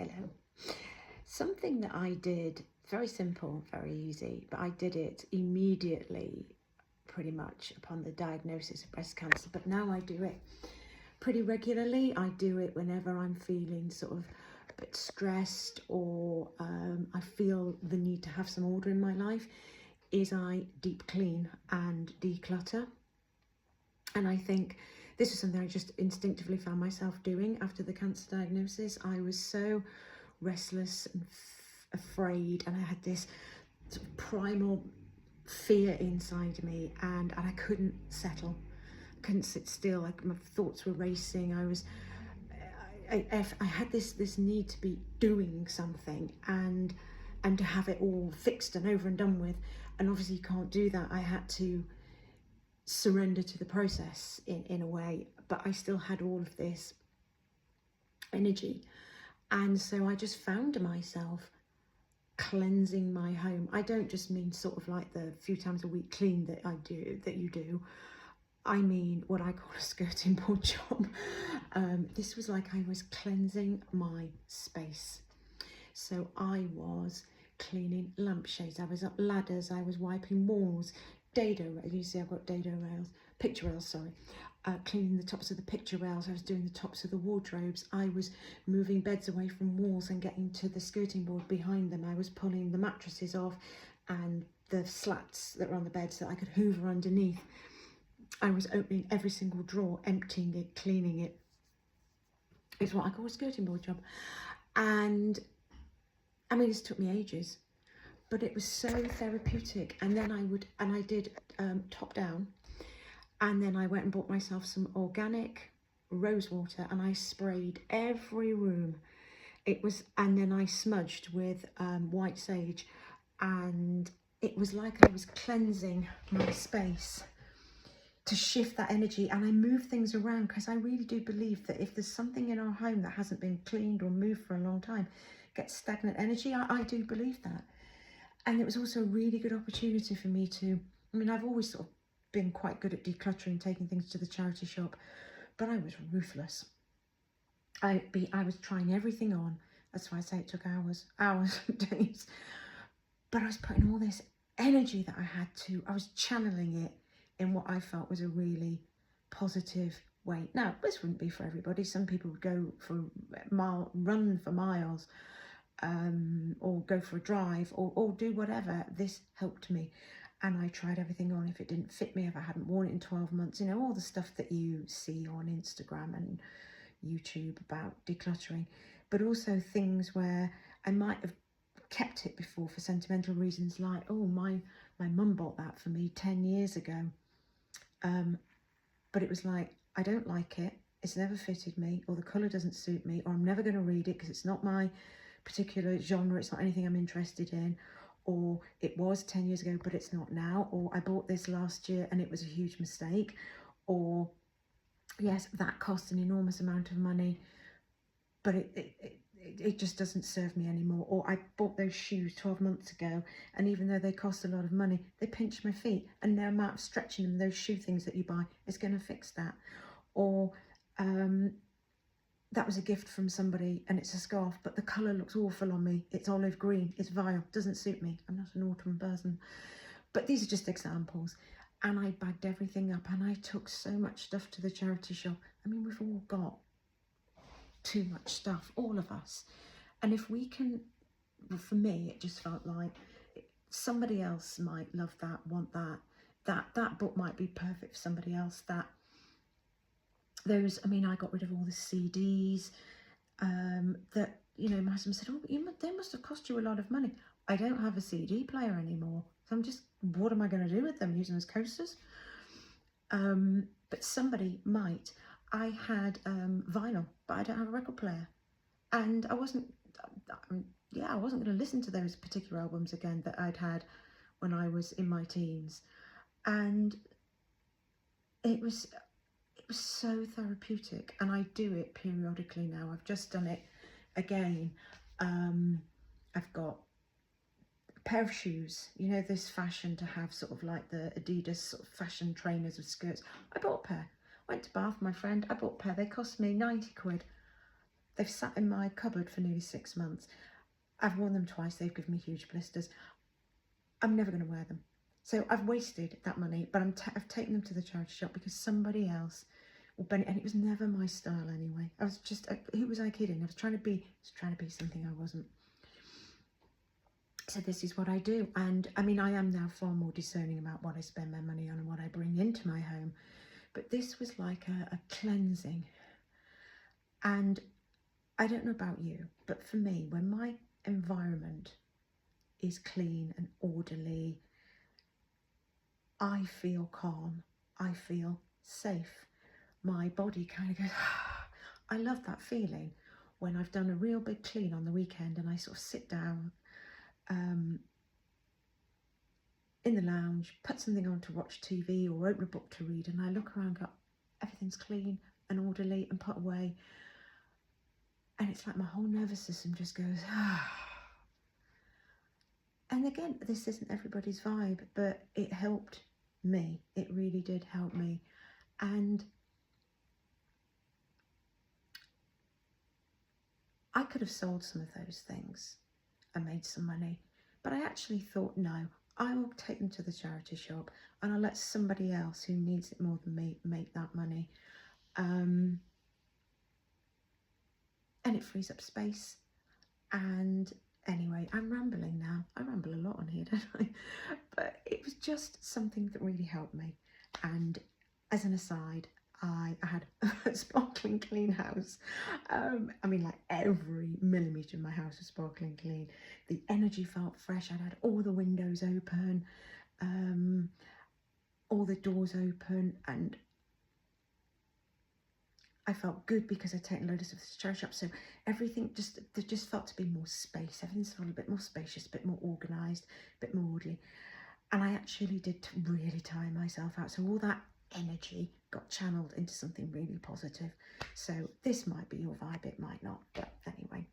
Hello. Something that I did, very simple, very easy, but I did it immediately, pretty much upon the diagnosis of breast cancer. But now I do it pretty regularly. I do it whenever I'm feeling sort of a bit stressed or I feel the need to have some order in my life, is I deep clean and declutter. And I think this was something I just instinctively found myself doing after the cancer diagnosis. I was so restless and afraid, and I had this sort of primal fear inside me, and I couldn't settle, couldn't sit still. Like, my thoughts were racing. I had this need to be doing something and to have it all fixed and over and done with. And obviously you can't do that. I had to surrender to the process in a way, but I still had all of this energy. And so I just found myself cleansing my home. I don't just mean sort of like the few times a week clean that you do. I mean what I call a skirting board job. This was like I was cleansing my space. So I was cleaning lampshades, I was up ladders, I was wiping walls, dado rails. You see I've got dado rails, picture rails, sorry. Cleaning the tops of the picture rails, I was doing the tops of the wardrobes, I was moving beds away from walls and getting to the skirting board behind them, I was pulling the mattresses off and the slats that were on the bed so that I could hoover underneath. I was opening every single drawer, emptying it, cleaning it. It's what I call a skirting board job. And I mean, this took me ages, but it was so therapeutic. And then I did top down. And then I went and bought myself some organic rose water and I sprayed every room. And then I smudged with white sage, and it was like I was cleansing my space to shift that energy. And I moved things around because I really do believe that if there's something in our home that hasn't been cleaned or moved for a long time, it gets stagnant energy. I do believe that. And it was also a really good opportunity for me to, I mean, I've always sort of been quite good at decluttering, taking things to the charity shop, but I was ruthless. I was trying everything on. That's why I say it took hours, days. But I was putting all this energy that I was channeling it in what I felt was a really positive way. Now, this wouldn't be for everybody. Some people would go for run for miles, or go for a drive, or do whatever. This helped me. And I tried everything on. If it didn't fit me, if I hadn't worn it in 12 months, you know, all the stuff that you see on Instagram and YouTube about decluttering, but also things where I might have kept it before for sentimental reasons, like, oh, my mum bought that for me 10 years ago. But it was like, I don't like it, it's never fitted me, or the colour doesn't suit me, or I'm never going to read it because it's not my particular genre, it's not anything I'm interested in. Or it was 10 years ago, but it's not now. Or I bought this last year and it was a huge mistake. Or yes, that cost an enormous amount of money, but it just doesn't serve me anymore. Or I bought those shoes 12 months ago, and even though they cost a lot of money, they pinch my feet, and no amount of stretching them, those shoe things that you buy, is going to fix that. Or that was a gift from somebody and it's a scarf, but the colour looks awful on me. It's olive green, it's vile, doesn't suit me. I'm not an autumn person. But these are just examples. And I bagged everything up and I took so much stuff to the charity shop. I mean, we've all got too much stuff, all of us. And if we can, for me, it just felt like somebody else might love that, want that book might be perfect for somebody else. I mean, I got rid of all the CDs that, you know, my husband said, oh, but they must have cost you a lot of money. I don't have a CD player anymore. So what am I going to do with them? Use them as coasters? But somebody might. I had vinyl, but I don't have a record player. And I wasn't going to listen to those particular albums again that I'd had when I was in my teens. And it was so therapeutic, and I do it periodically now. I've just done it again. I've got a pair of shoes, you know, this fashion to have sort of like the Adidas sort of fashion trainers with skirts. I bought a pair. Went to Bath, my friend, I bought a pair. They cost me 90 quid. They've sat in my cupboard for nearly 6 months. I've worn them twice. They've given me huge blisters. I'm never going to wear them. So I've wasted that money, but I've taken them to the charity shop because somebody else will benefit. And it was never my style anyway. I was just, who was I kidding? I was trying to be something I wasn't. So this is what I do. And I mean, I am now far more discerning about what I spend my money on and what I bring into my home. But this was like a cleansing. And I don't know about you, but for me, when my environment is clean and orderly, I feel calm, I feel safe. My body kind of goes, I love that feeling when I've done a real big clean on the weekend and I sort of sit down in the lounge, put something on to watch TV or open a book to read, and I look around and go, everything's clean and orderly and put away. And it's like my whole nervous system just goes, And again, this isn't everybody's vibe, but it helped me. It really did help me. And I could have sold some of those things and made some money, but I actually thought, no, I will take them to the charity shop and I'll let somebody else who needs it more than me make that money. And it frees up space. And anyway, I'm rambling now. I ramble a lot on here, don't I? But it was just something that really helped me. And as an aside, I had a sparkling clean house. I mean, like every millimetre of my house was sparkling clean. The energy felt fresh. I'd had all the windows open, all the doors open, and I felt good because I'd taken loads of the charity shop. So everything there just felt to be more space. Everything felt a bit more spacious, a bit more organised, a bit more orderly. And I actually did really tire myself out. So all that energy got channeled into something really positive. So this might be your vibe, it might not. But anyway,